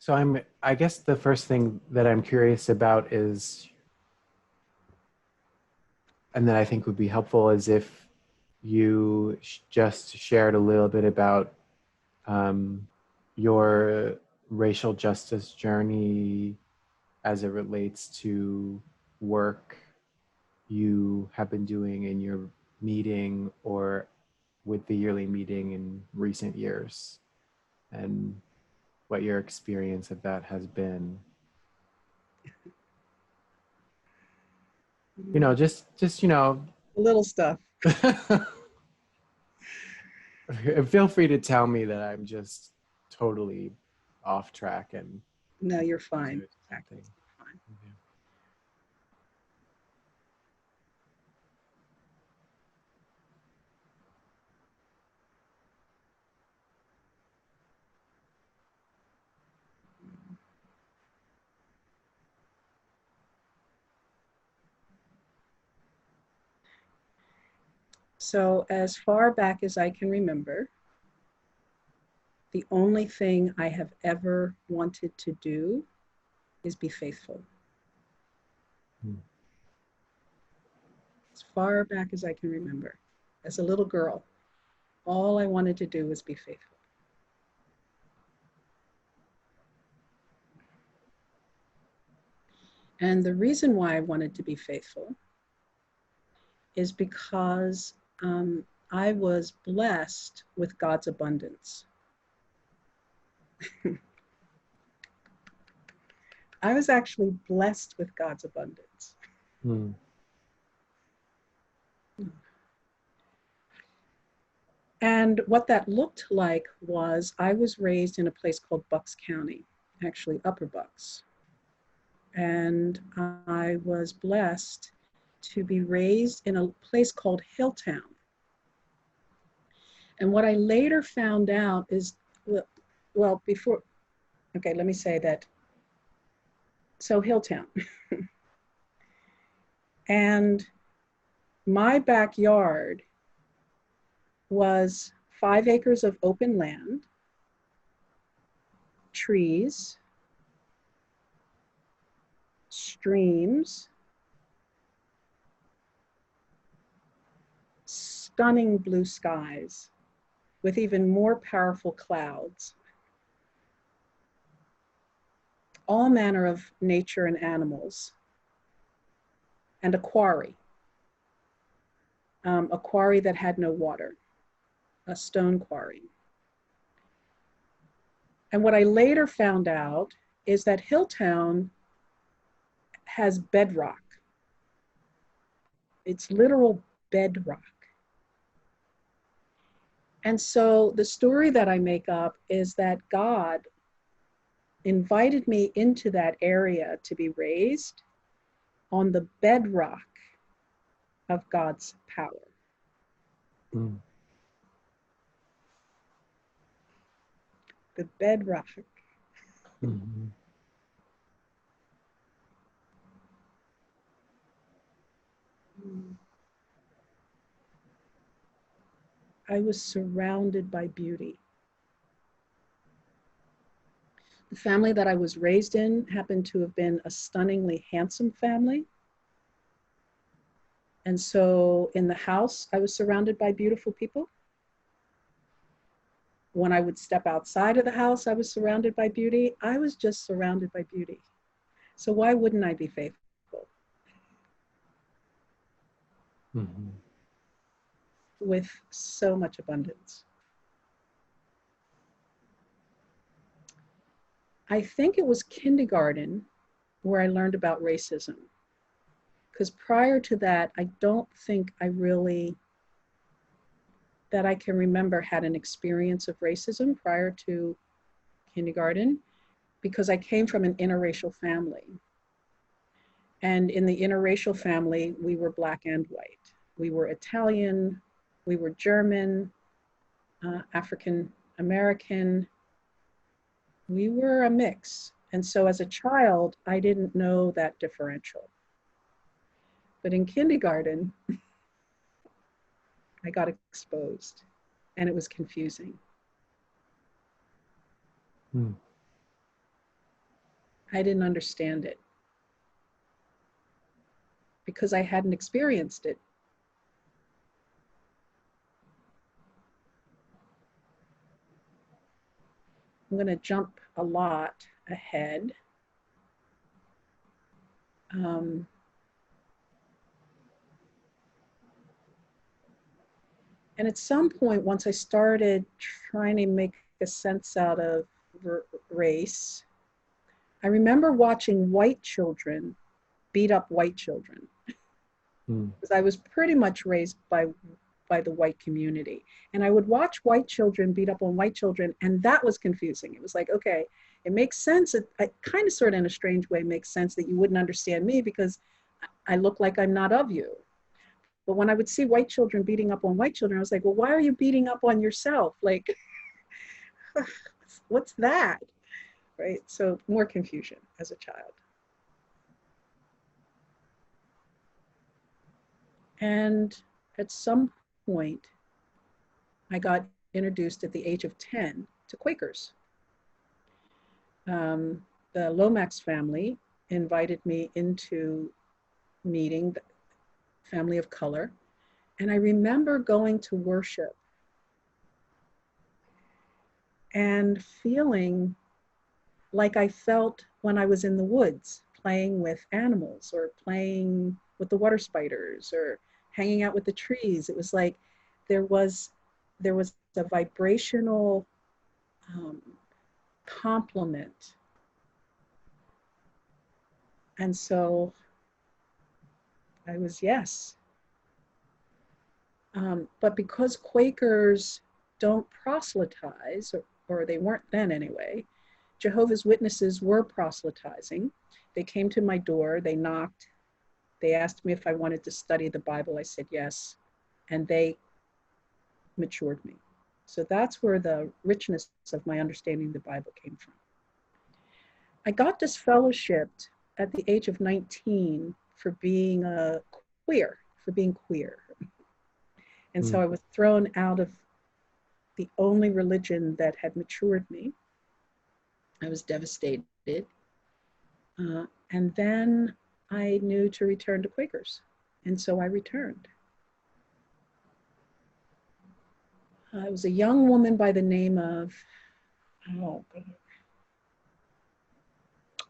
So I guess the first thing that I'm curious about is, and that I think would be helpful, is if you just shared a little bit about um, your racial justice journey as it relates to work you have been doing in your meeting or with the yearly meeting in recent years, and what your experience of that has been. Just Little stuff. feel free to tell me that I'm just totally off track and No, you're fine. something. Fine. Okay. So as far back as I can remember, the only thing I have ever wanted to do is be faithful. Hmm. As far back as I can remember, as a little girl, all I wanted to do was be faithful. And the reason why I wanted to be faithful is because I was blessed with God's abundance. I was actually blessed with God's abundance. Hmm. And what that looked like was I was raised in a place called Bucks County, actually Upper Bucks. And I was blessed to be raised in a place called Hilltown. And what I later found out is, well, before, okay, let me say that. So Hilltown. And my backyard was 5 acres of open land, trees, streams, stunning blue skies with even more powerful clouds, all manner of nature and animals, and a quarry that had no water, a stone quarry. And what I later found out is that Hilltown has bedrock. It's literal bedrock. And so the story that I make up is that God invited me into that area to be raised on the bedrock of God's power. Hmm. The bedrock. Mm-hmm. I was surrounded by beauty. The family that I was raised in happened to have been a stunningly handsome family. And so in the house, I was surrounded by beautiful people. When I would step outside of the house, I was surrounded by beauty. I was just surrounded by beauty. So why wouldn't I be faithful? Mm-hmm. With so much abundance. I think it was kindergarten where I learned about racism. Because prior to that, I don't think I really, that I can remember, had an experience of racism prior to kindergarten, because I came from an interracial family. And in the interracial family, we were Black and white. We were Italian, we were German, African American. We were a mix. And so as a child, I didn't know that differential. But in kindergarten, I got exposed and it was confusing. Hmm. I didn't understand it because I hadn't experienced it. I'm going to jump a lot ahead. Um, and at some point, once I started trying to make a sense out of race, I remember watching white children beat up white children because I was pretty much raised by the white community. And I would watch white children beat up on white children, and that was confusing. It was like, okay, it makes sense. It kind of sort of in a strange way makes sense that you wouldn't understand me because I look like I'm not of you. But when I would see white children beating up on white children, I was like, well, why are you beating up on yourself? Like, what's that? Right? So more confusion as a child. And at some point, I got introduced at the age of 10 to Quakers. The Lomax family invited me into meeting the family of color. And I remember going to worship and feeling like I felt when I was in the woods playing with animals or playing with the water spiders or hanging out with the trees. It was like there was a vibrational complement. And so I was yes. But because Quakers don't proselytize, or they weren't then anyway, Jehovah's Witnesses were proselytizing. They came to my door, they knocked, they asked me if I wanted to study the Bible. I said yes, and they matured me. So that's where the richness of my understanding of the Bible came from. I got disfellowshipped at the age of 19 for being queer. And so I was thrown out of the only religion that had matured me. I was devastated. And then I knew to return to Quakers. And so I returned. I was a young woman by the name of,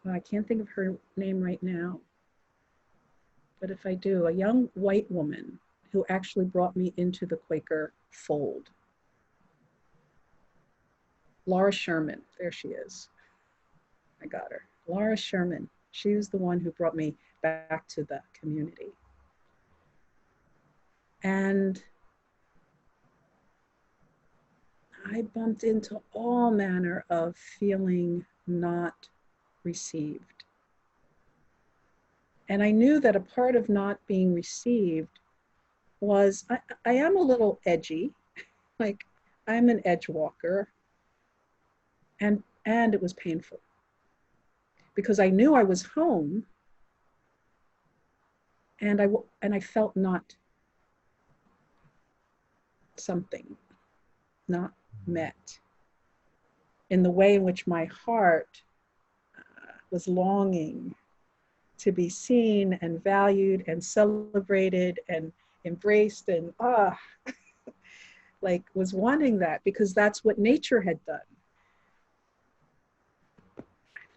I can't think of her name right now. But if I do, a young white woman who actually brought me into the Quaker fold. Laura Sherman, there she is. I got her. Laura Sherman. She was the one who brought me back to the community. And I bumped into all manner of feeling not received. And I knew that a part of not being received was, I am a little edgy, like I'm an edge walker, and it was painful because I knew I was home, and I felt not something, not met in the way in which my heart was longing to be seen and valued and celebrated and embraced and like was wanting that because that's what nature had done. I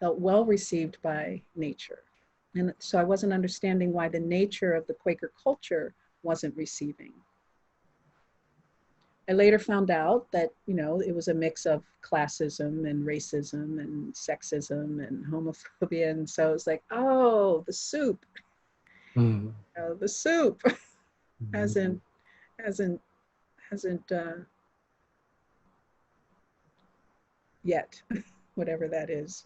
felt well received by nature. And so I wasn't understanding why the nature of the Quaker culture wasn't receiving. I later found out that, it was a mix of classism and racism and sexism and homophobia. And so it was like, oh, the soup. The soup hasn't yet, whatever that is.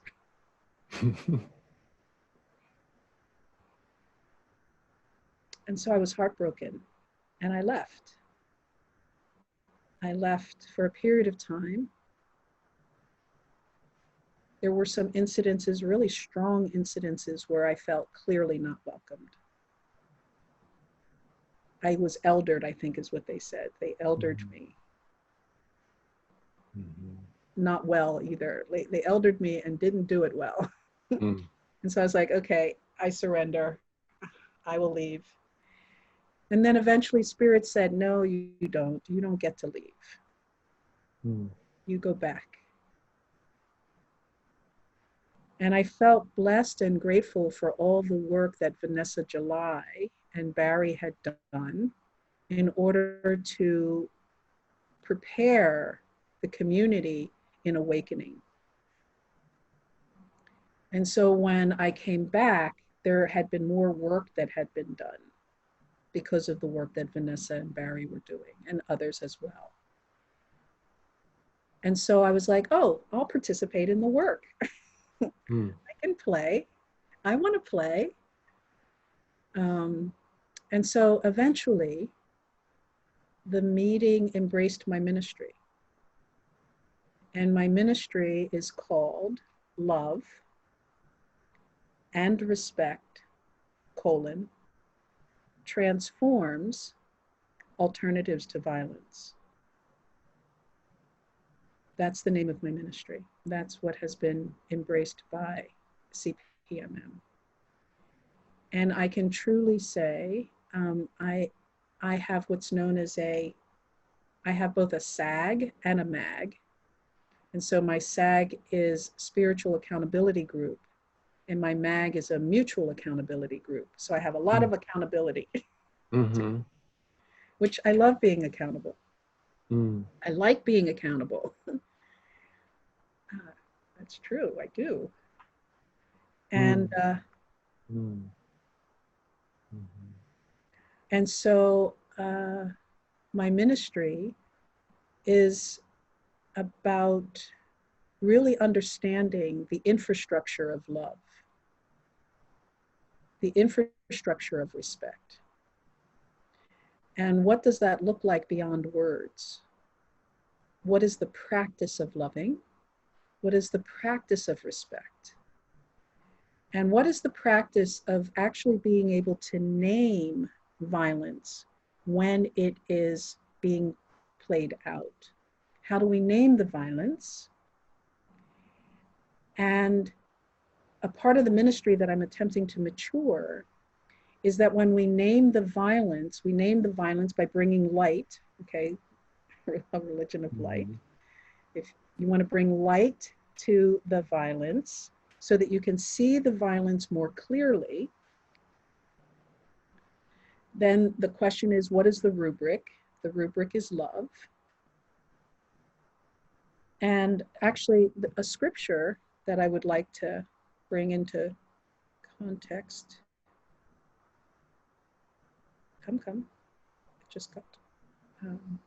And so I was heartbroken and I left. I left for a period of time. There were some incidences, really strong incidences, where I felt clearly not welcomed. I was eldered, I think is what they said. They eldered me. Not well either. They eldered me and didn't do it well. Mm. And so I was like, okay, I surrender. I will leave. And then eventually Spirit said, no, you don't. You don't get to leave. Mm. You go back. And I felt blessed and grateful for all the work that Vanessa July and Barry had done in order to prepare the community in awakening. And so when I came back, there had been more work that had been done because of the work that Vanessa and Barry were doing, and others as well. And so I was like, oh, I'll participate in the work. Mm. I can play. I want to play. Um, and so eventually, the meeting embraced my ministry. And my ministry is called Love and Respect, transforms alternatives to violence. That's the name of my ministry. That's what has been embraced by CPMM. And I can truly say, I have what's known as I have both a SAG and a MAG. And so my SAG is Spiritual Accountability Group, and my MAG is a Mutual Accountability Group. So I have a lot of accountability, Mm-hmm. which I love being accountable. Mm. I like being accountable. That's true, I do. And Mm. Mm. Mhm. and so my ministry is about really understanding the infrastructure of love, the infrastructure of respect. And what does that look like beyond words? What is the practice of loving? What is the practice of respect? And what is the practice of actually being able to name violence when it is being played out? How do we name the violence? And a part of the ministry that I'm attempting to mature is that when we name the violence, we name the violence by bringing light, okay, a religion of light. Mhm. If you want to bring light to the violence so that you can see the violence more clearly, then the question is, what is the rubric? The rubric is love. And actually, a scripture that I would like to bring into context. Come. It just got. Um,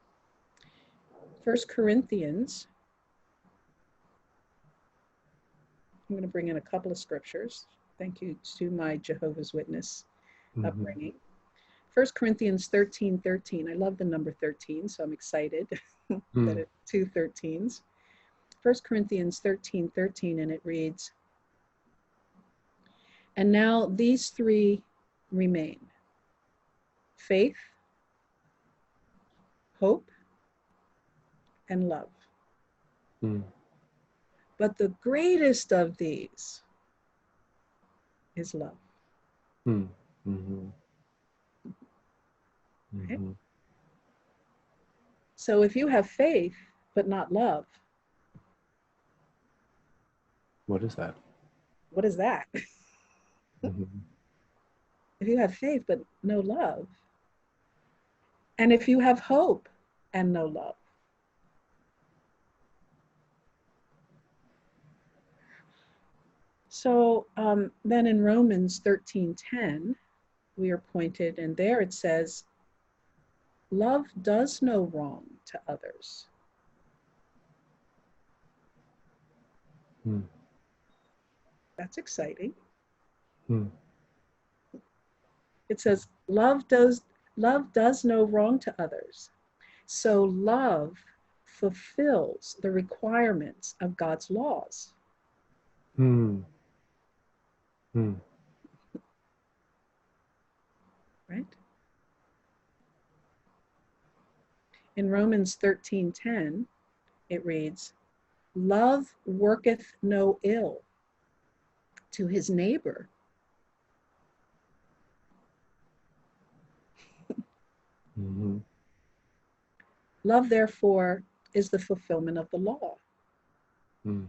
1 Corinthians. I'm going to bring in a couple of scriptures. Thank you to my Jehovah's Witness Mhm. upbringing. 1 Corinthians 13:13. I love the number 13, so I'm excited that Mm. it's two 13s. 1 Corinthians 13:13, and it reads, and now these three remain: faith, hope, and love. Mm. But the greatest of these is love. Mm. Mhm. Right? Mhm. So if you have faith but not love, What is that? what is that? Mhm. If you have faith but no love, and if you have hope and no love, so then in Romans 13:10, we are pointed, and there it says, love does no wrong to others. Mm. That's exciting. Mm. It says, love does no wrong to others. So love fulfills the requirements of God's laws, Mm. Mm. right? In Romans 13:10, it reads, love worketh no ill. to his neighbor. Mm-hmm. Love, therefore, is the fulfillment of the law. Mm.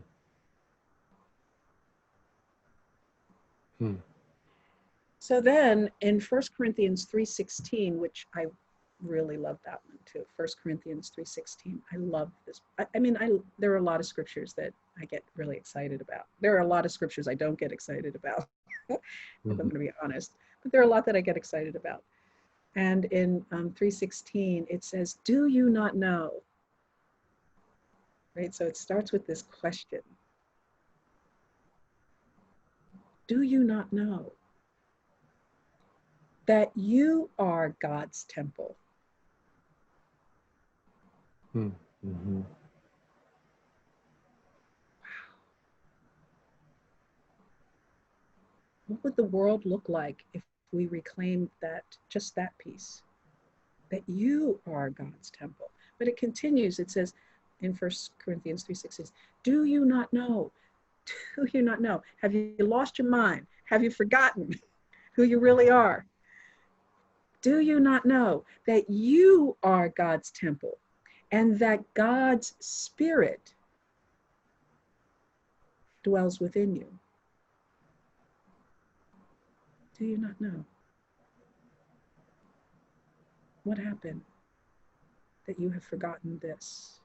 Mm. So then in 1 Corinthians 3:16, which I really love that one too. 1 Corinthians 3:16. I love this. I mean, there are a lot of scriptures that I get really excited about. There are a lot of scriptures I don't get excited about, if I'm going to be honest. But there are a lot that I get excited about. And in 3:16, it says, "Do you not know?" Right? So it starts with this question. Do you not know that you are God's temple? Mm. Mm-hmm. What would the world look like if we reclaimed that, just that piece, that you are God's temple? But it continues. It says in 1 Corinthians 3:16, do you not know? Do you not know? Have you lost your mind? Have you forgotten who you really are? Do you not know that you are God's temple and that God's Spirit dwells within you? Do you not know? What happened that you have forgotten this?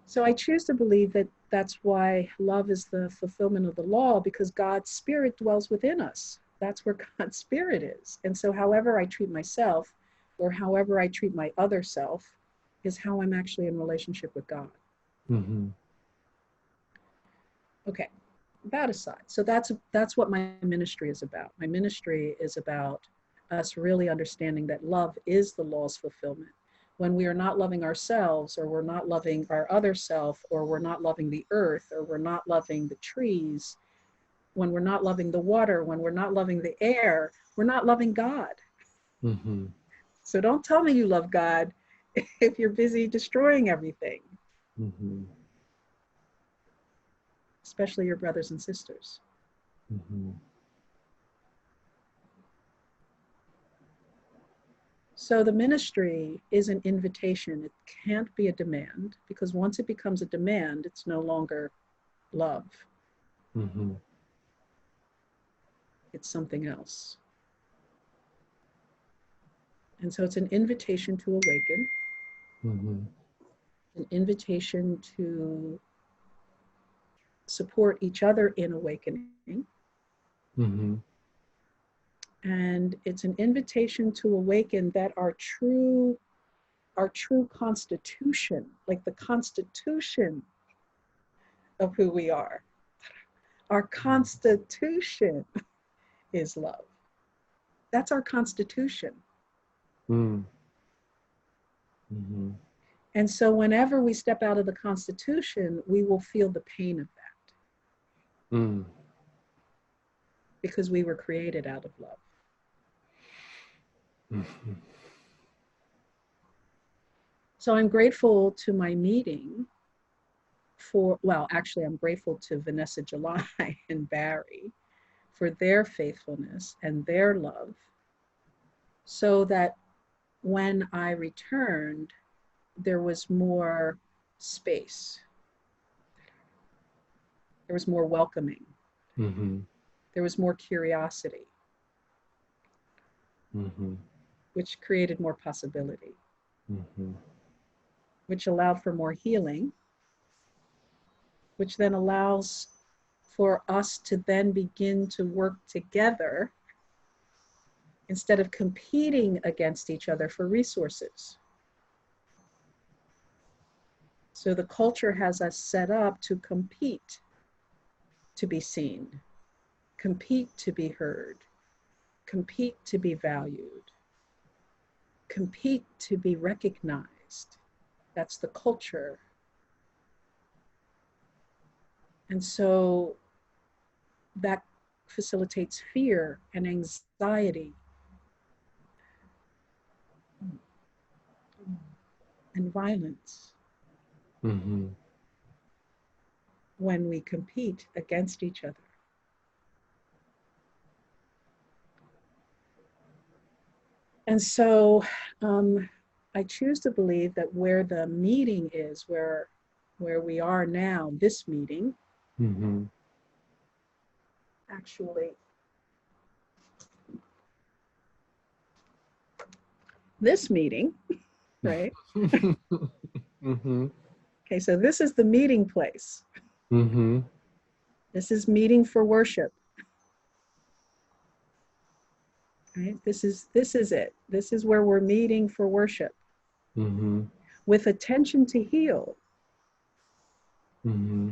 So I choose to believe that that's why love is the fulfillment of the law, because God's Spirit dwells within us. That's where God's Spirit is. And so however I treat myself or however I treat my other self is how I'm actually in relationship with God. Mm-hmm. Okay, that aside. So that's what my ministry is about. My ministry is about us really understanding that love is the law's fulfillment. When we are not loving ourselves, or we're not loving our other self, or we're not loving the earth, or we're not loving the trees, when we're not loving the water, when we're not loving the air, we're not loving God. Mm-hmm. So don't tell me you love God if you're busy destroying everything, Mm-hmm. especially your brothers and sisters. Mm-hmm. So the ministry is an invitation. It can't be a demand, because once it becomes a demand, it's no longer love. Mm-hmm. It's something else. And so it's an invitation to awaken, Mm-hmm. an invitation to support each other in awakening. Mm-hmm. And it's an invitation to awaken that our true constitution, like the constitution of who we are, our constitution is love. That's our constitution. Mm. Mm-hmm. And so whenever we step out of the constitution, we will feel the pain of that, Mm. because we were created out of love. Mm-hmm. So I'm grateful to my meeting well, actually, I'm grateful to Vanessa July and Barry for their faithfulness and their love, so that when I returned, there was more space. There was more welcoming. Mm-hmm. There was more curiosity, Mm-hmm. which created more possibility, Mm-hmm. which allowed for more healing, which then allows for us to then begin to work together instead of competing against each other for resources. So the culture has us set up to compete to be seen, compete to be heard, compete to be valued, compete to be recognized. That's the culture. And so that facilitates fear and anxiety and violence. Mm-hmm. when we compete against each other. And so I choose to believe that where the meeting is, where we are now, this meeting, Mm-hmm. actually, this meeting, right? Mm-hmm. Okay, so this is the meeting place. Mm-hmm. This is meeting for worship. Right? This is it. This is where we're meeting for worship Mm-hmm. with attention to heal. Mm-hmm.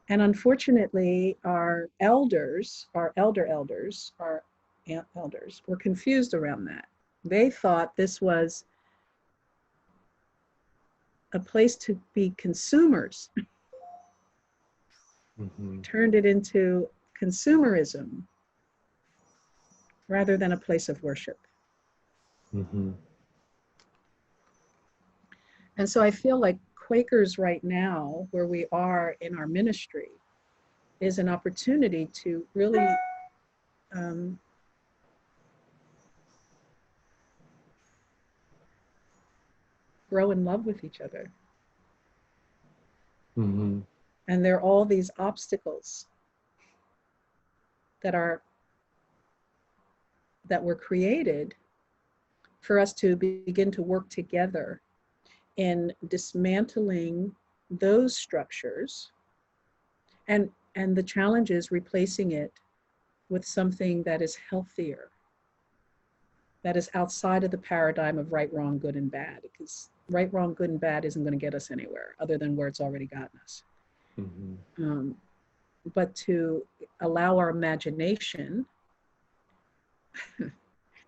And unfortunately, our elders, our elders, our elders were confused around that. They thought this was a place to be consumers, Mm-hmm. turned it into consumerism rather than a place of worship. Mm-hmm. And so I feel like Quakers right now, where we are in our ministry, is an opportunity to really um, grow in love with each other. Mm-hmm. And there are all these obstacles that were created for us to begin to work together in dismantling those structures, and the challenge is replacing it with something that is healthier, that is outside of the paradigm of right, wrong, good, and bad, because right, wrong, good, and bad isn't going to get us anywhere other than where it's already gotten us. Mm-hmm. But to allow our imagination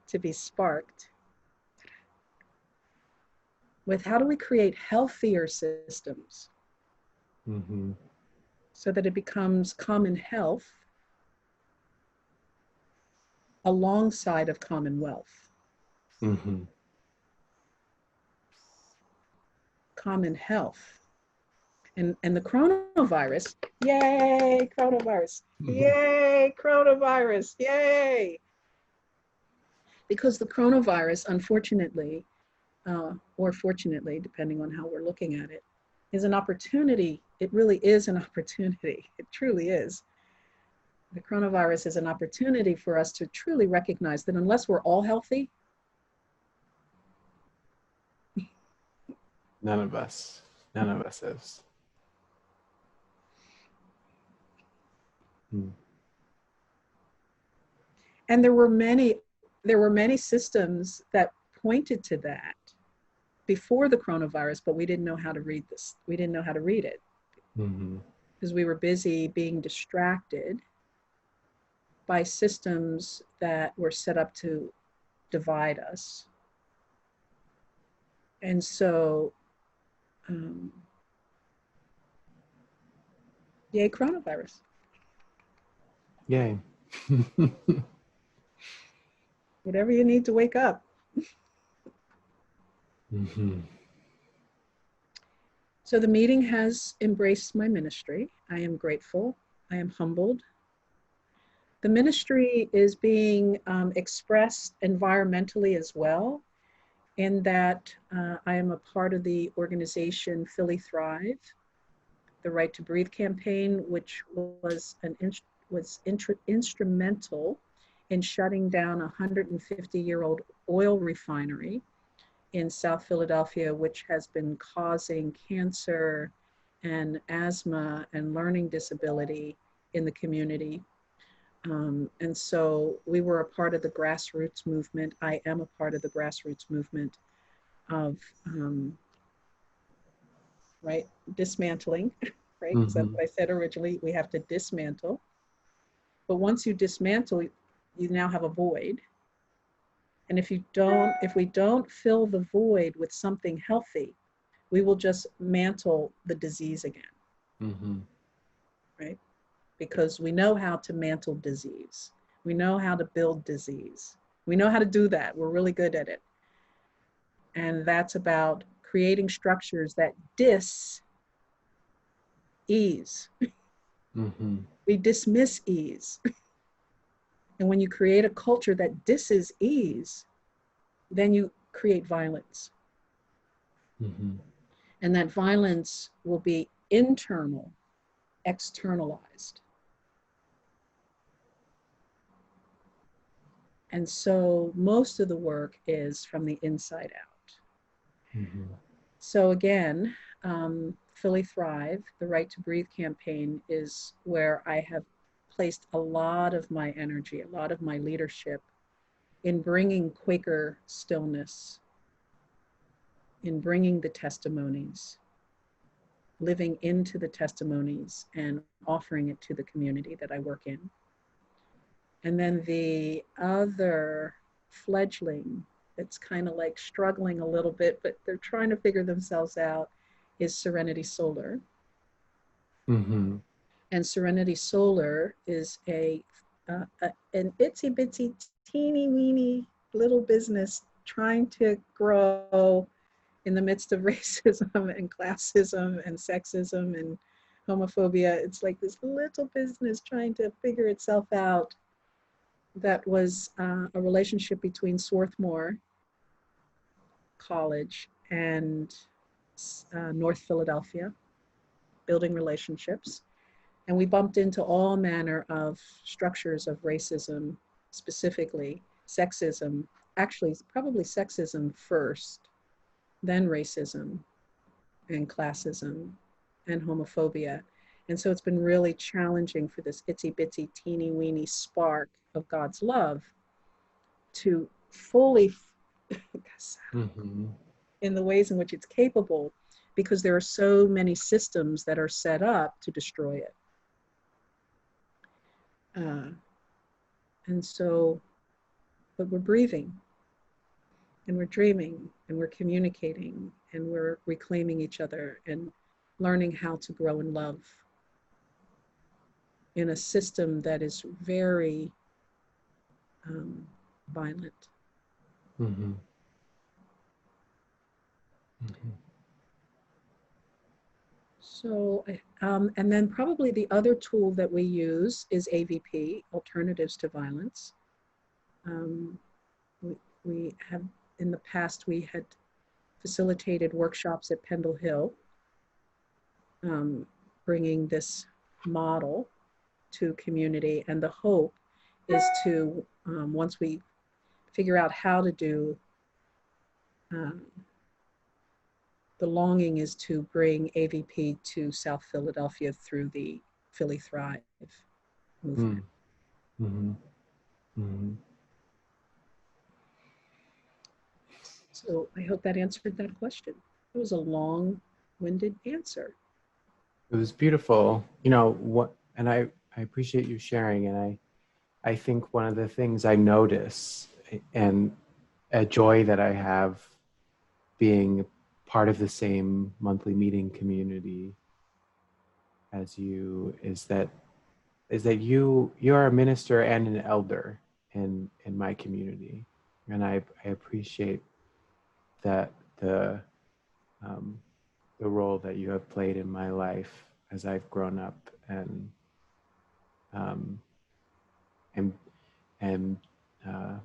to be sparked with how do we create healthier systems Mm-hmm. so that it becomes common health alongside of commonwealth. Mm-hmm. Common health. And the coronavirus, yay, coronavirus, yay, coronavirus, yay. Because the coronavirus, unfortunately, or fortunately, depending on how we're looking at it, is an opportunity. It really is an opportunity. It truly is. The coronavirus is an opportunity for us to truly recognize that unless we're all healthy, None of us. None of us is. Mm. and there were many systems that pointed to that before the coronavirus, but we didn't know how to read this. We didn't know how to read it Mm-hmm. because we were busy being distracted by systems that were set up to divide us. And so, yay, coronavirus. Yay. Whatever you need to wake up. Mm-hmm. So the meeting has embraced my ministry. I am grateful. I am humbled. The ministry is being expressed environmentally as well, in that I am a part of the organization Philly Thrive, the Right to Breathe campaign, which was instrumental in shutting down a 150-year-old oil refinery in South Philadelphia, which has been causing cancer and asthma and learning disability in the community. And so we were a part of the grassroots movement. I am a part of the grassroots movement of, right, dismantling, right? Because that's Mm-hmm. what I said originally, we have to dismantle. But once you dismantle, you now have a void. And if we don't fill the void with something healthy, we will just mantle the disease again, Mm-hmm. right? Because we know how to mantle disease. We know how to build disease. We know how to do that. We're really good at it. And that's about creating structures that ease. Mm-hmm. We dismiss ease. And when you create a culture that disses ease, then you create violence. Mm-hmm. And that violence will be internal, externalized. And so most of the work is from the inside out. Mm-hmm. So again, Philly Thrive, the Right to Breathe campaign, is where I have placed a lot of my energy, a lot of my leadership in bringing Quaker stillness, in bringing the testimonies, living into the testimonies and offering it to the community that I work in. And then the other fledgling that's kind of like struggling a little bit, but they're trying to figure themselves out, is Serenity Solar. Mm-hmm. And Serenity Solar is an itsy bitsy, teeny weeny little business trying to grow in the midst of racism and classism and sexism and homophobia. It's like this little business trying to figure itself out. That was a relationship between Swarthmore College and North Philadelphia, building relationships. And we bumped into all manner of structures of racism, specifically sexism, actually, probably sexism first, then racism and classism and homophobia. And so it's been really challenging for this itsy bitsy teeny weeny spark of God's love to fully Mm-hmm. in the ways in which it's capable, because there are so many systems that are set up to destroy it. Uh, and so, but we're breathing and we're dreaming and we're communicating and we're reclaiming each other and learning how to grow in love in a system that is very violent. Mm-hmm. Mm-hmm. So, and then probably the other tool that we use is AVP, Alternatives to Violence. Um, we have, in the past, we had facilitated workshops at Pendle Hill, bringing this model to community. And the hope is to, once we figure out how to do, um, the longing is to bring AVP to South Philadelphia through the Philly Thrive movement. Mm-hmm. Mm-hmm. So I hope that answered that question. It was a long-winded answer. It was beautiful. You know what, and I appreciate you sharing. And I think one of the things I notice, and a joy that I have being part of the same monthly meeting community as you, is that you're a minister and an elder in my community, and I appreciate that um, the role that you have played in my life as I've grown up, um, and and uh,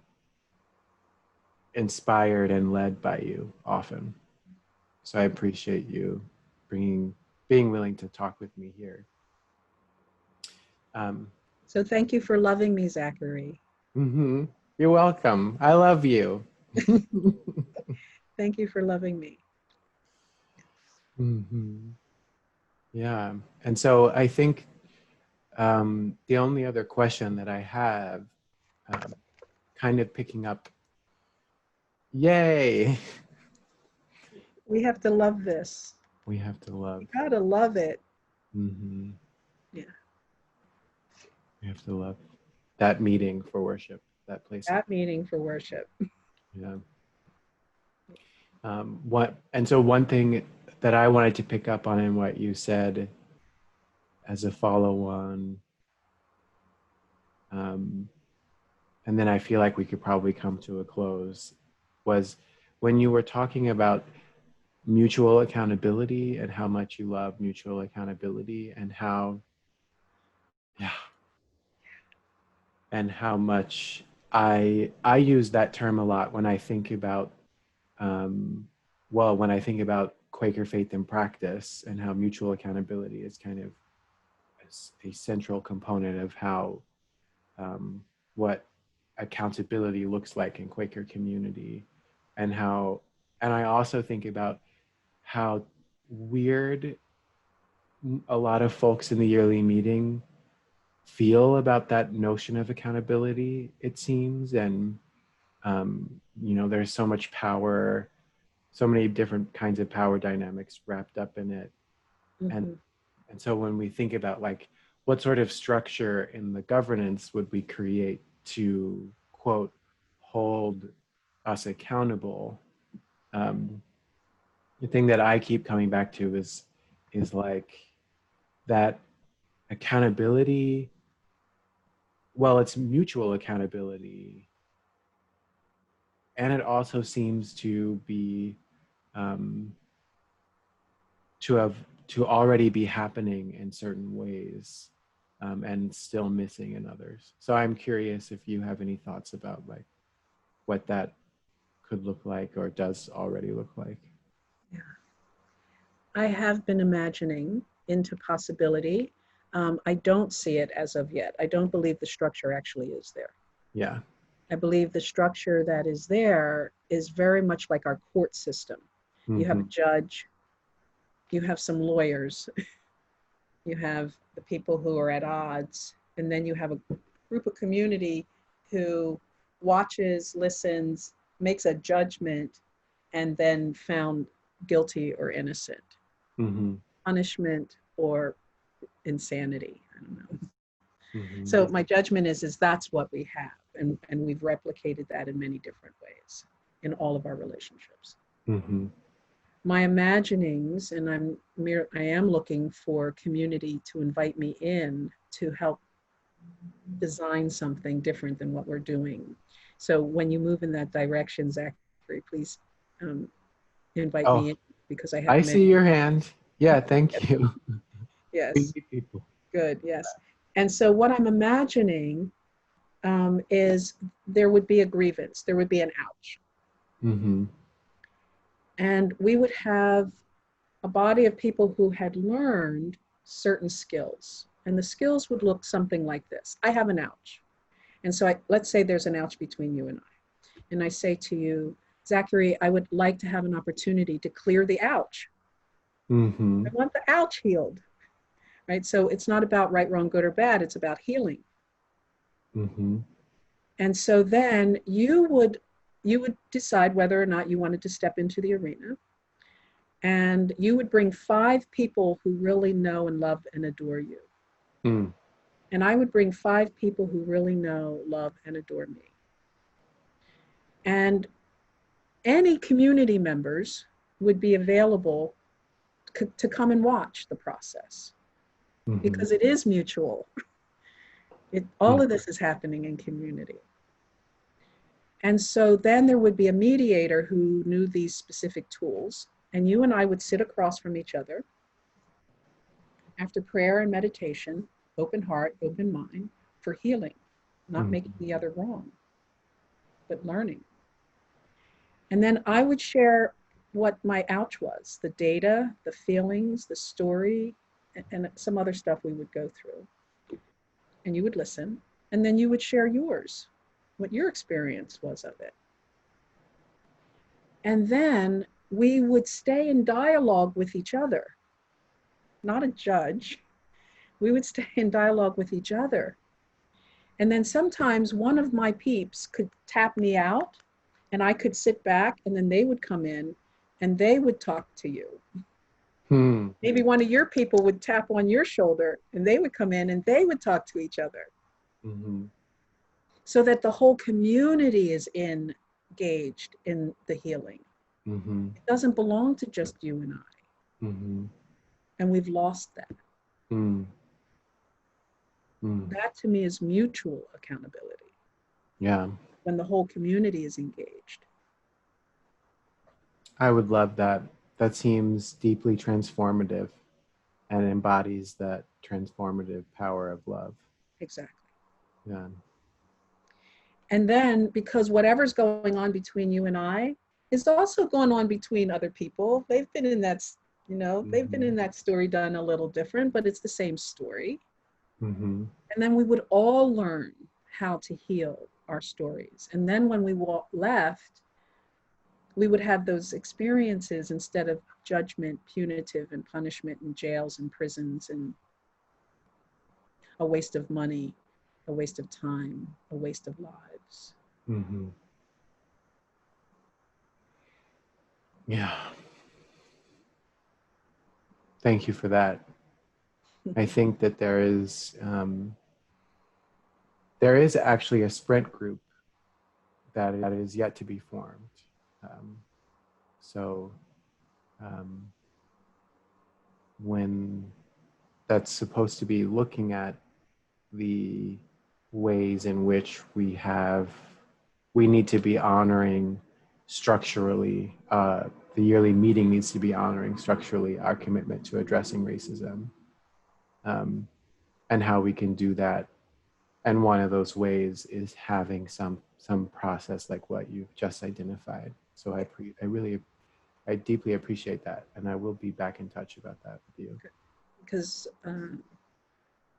inspired and led by you often. So I appreciate you being willing to talk with me here. Um, So thank you for loving me, Zachary. mhm. You're welcome. I love you. Thank you for loving me. Mhm. Yeah. And so I think the only other question that I have, um, kind of picking up, yay, We have to love this. we have to love. We gotta love it. Hmm. Yeah, We have to love that meeting for worship, that place of, that meeting for worship. yeah. And so one thing that I wanted to pick up on in what you said as a follow-on, um, and then I feel like we could probably come to a close, was when you were talking about mutual accountability and how much you love mutual accountability and how, yeah, and how much I use that term a lot when I think about when I think about Quaker faith and practice and how mutual accountability is kind of a central component of how what accountability looks like in Quaker community, and how, and I also think about how weird a lot of folks in the yearly meeting feel about that notion of accountability, it seems. And there's so much power, so many different kinds of power dynamics wrapped up in it. and Mm-hmm. and so when we think about like what sort of structure in the governance would we create to quote hold us accountable, um, the thing that I keep coming back to is like that accountability, well, it's mutual accountability, and it also seems to be um, to have to already be happening in certain ways, and still missing in others. So I'm curious if you have any thoughts about like what that could look like or does already look like. Yeah. I have been imagining into possibility. I don't see it as of yet. I don't believe the structure actually is there. Yeah. I believe the structure that is there is very much like our court system. You have a Mm-hmm. judge, you have some lawyers, you have the people who are at odds, and then you have a group of community who watches, listens, makes a judgment, and then found guilty or innocent, Mm-hmm. punishment or insanity. I don't know. Mm-hmm. So my judgment is that's what we have, and we've replicated that in many different ways in all of our relationships. Mm-hmm. My imaginings, and I am looking for community to invite me in to help design something different than what we're doing. So when you move in that direction, Zachary, please um, invite Oh, me in because I have I many. see your hand. Yeah, Yes, thank you. We yes, need people. good, yes. And so what I'm imagining is there would be a grievance, there would be an ouch, Mm-hmm. and we would have a body of people who had learned certain skills. And the skills would look something like this. I have an ouch. And so let's say there's an ouch between you and I. And I say to you, Zachary, I would like to have an opportunity to clear the ouch. Mm-hmm. I want the ouch healed, right? So it's not about right, wrong, good, or bad. It's about healing. Mm-hmm. And so then you would decide whether or not you wanted to step into the arena. And you would bring 5 people who really know and love and adore you. Mm. And I would bring 5 people who really know, love, and adore me. And any community members would be available to come and watch the process Mm-hmm. because it is mutual. All of this is happening in community. And so then there would be a mediator who knew these specific tools, and you and I would sit across from each other after prayer and meditation, open heart, open mind, for healing, not Mm-hmm. making the other wrong, but learning. And then I would share what my ouch was, the data, the feelings, the story, and some other stuff we would go through. And you would listen, and then you would share yours, what your experience was of it. And then we would stay in dialogue with each other, not a judge. We would stay in dialogue with each other. And then sometimes one of my peeps could tap me out and I could sit back, and then they would come in and they would talk to you. Hmm. Maybe one of your people would tap on your shoulder and they would come in and they would talk to each other Mm-hmm. so that the whole community is engaged in the healing. Mm-hmm. It doesn't belong to just you and I. Mm-hmm. And we've lost that. Mm. Mm. That to me is mutual accountability Yeah, when the whole community is engaged. I would love that. that seems deeply transformative and embodies that transformative power of love. Exactly. Yeah. And then because whatever's going on between you and I is also going on between other people. They've been in that, they've been in that story done a little different, but it's the same story. Mm-hmm. And then we would all learn how to heal our stories. And then when we left, we would have those experiences instead of judgment, punitive, and punishment, and jails and prisons, and a waste of money, a waste of time, a waste of lives. Mm-hmm. Yeah. Thank you for that. I think that there is actually a sprint group that is yet to be formed. Um, so um, when that's supposed to be looking at the ways in which we need to be honoring structurally, the yearly meeting needs to be honoring structurally our commitment to addressing racism, and how we can do that. And one of those ways is having some process like what you've just identified. So I deeply appreciate that, and I will be back in touch about that with you. Because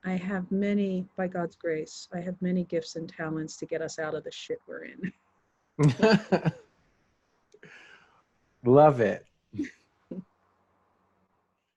I have many, by God's grace, I have many gifts and talents to get us out of the shit we're in. Love it.